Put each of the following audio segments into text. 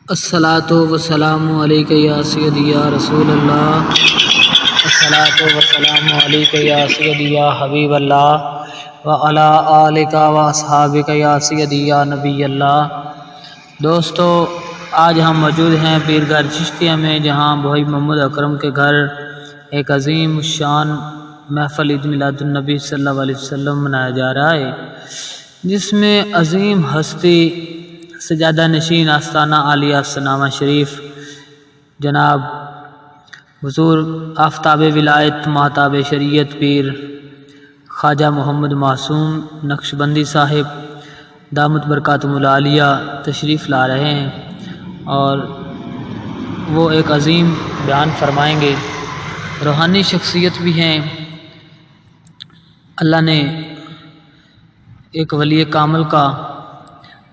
الصلاۃ والسلام علیک یا سیدی یا رسول اللہ، الصلاۃ والسلام علیک یا سیدی یا حبیب اللہ وعلی آلک و اصحابک یا سیدی یا نبی اللہ۔ دوستو، آج ہم موجود ہیں پیر گھر چشتیہ میں، جہاں بھائی محمد اکرم کے گھر ایک عظیم شان محفل عید میلاد النبی صلی اللہ علیہ وسلم منایا جا رہا ہے، جس میں عظیم ہستی سجادہ نشین آستانہ عالیہ سنامہ شریف جناب حضور آفتاب ولایت ماہتاب شریعت پیر خواجہ محمد معصوم نقشبندی صاحب دامت برکاتہم العالیہ تشریف لا رہے ہیں، اور وہ ایک عظیم بیان فرمائیں گے۔ روحانی شخصیت بھی ہیں، اللہ نے ایک ولی کامل کا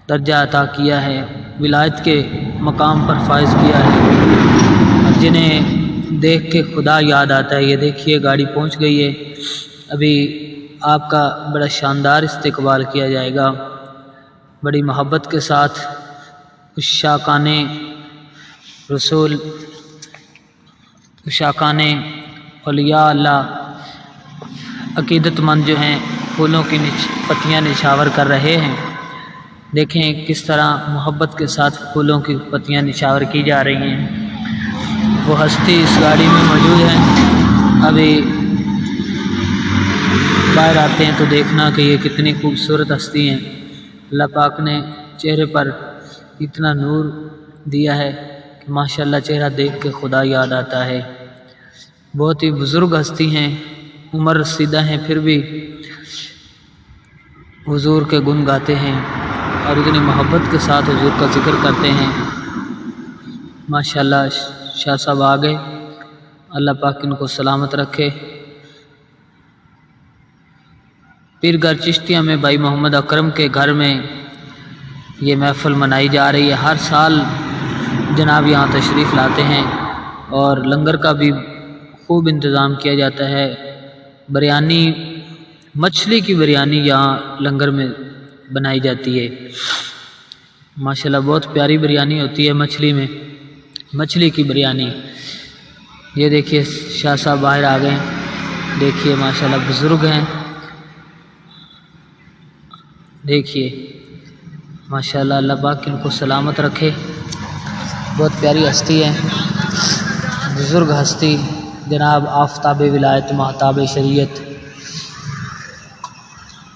درجہ عطا کیا ہے، ولایت کے مقام پر فائز کیا ہے، اور جنہیں دیکھ کے خدا یاد آتا ہے۔ یہ دیکھیے گاڑی پہنچ گئی ہے، ابھی آپ کا بڑا شاندار استقبال کیا جائے گا، بڑی محبت کے ساتھ عشاقان رسول، عشاقان اولیاء اللہ، عقیدت مند جو ہیں پھولوں کی پتیاں نچھاور کر رہے ہیں۔ دیکھیں کس طرح محبت کے ساتھ پھولوں کی پتیاں نچھاور کی جا رہی ہیں۔ وہ ہستی اس گاڑی میں موجود ہیں، ابھی باہر آتے ہیں تو دیکھنا کہ یہ کتنی خوبصورت ہستی ہیں۔ اللہ پاک نے چہرے پر اتنا نور دیا ہے کہ ماشاءاللہ چہرہ دیکھ کے خدا یاد آتا ہے۔ بہت ہی بزرگ ہستی ہیں، عمر رسیدہ ہیں، پھر بھی حضور کے گن گاتے ہیں اور اتنی محبت کے ساتھ حضور کا ذکر کرتے ہیں۔ ماشاءاللہ شاہ صاحب آ گئے، اللہ پاک ان کو سلامت رکھے۔ پیر گھر چشتیہ میں بھائی محمد اکرم کے گھر میں یہ محفل منائی جا رہی ہے۔ ہر سال جناب یہاں تشریف لاتے ہیں، اور لنگر کا بھی خوب انتظام کیا جاتا ہے۔ بریانی، مچھلی کی بریانی یہاں لنگر میں بنائی جاتی ہے۔ ماشاءاللہ بہت پیاری بریانی ہوتی ہے مچھلی میں، مچھلی کی بریانی۔ یہ دیکھیے شاہ صاحب باہر آ گئے، دیکھیے ماشاءاللہ بزرگ ہیں، دیکھیے ماشاءاللہ اللہ پاک ان کو سلامت رکھے۔ بہت پیاری ہستی ہے، بزرگ ہستی جناب آفتاب ولایت ماہتاب شریعت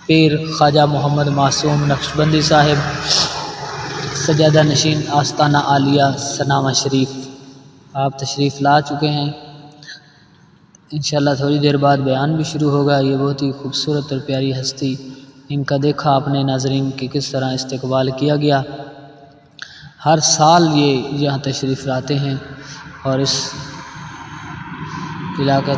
پیر خواجہ محمد معصوم نقشبندی صاحب سجادہ نشین آستانہ عالیہ سنامہ شریف، آپ تشریف لا چکے ہیں۔ انشاءاللہ تھوڑی دیر بعد بیان بھی شروع ہوگا۔ یہ بہت ہی خوبصورت اور پیاری ہستی، ان کا دیکھا آپ نے ناظرین کہ کس طرح استقبال کیا گیا۔ ہر سال یہ یہاں تشریف لاتے ہیں، اور اس علاقہ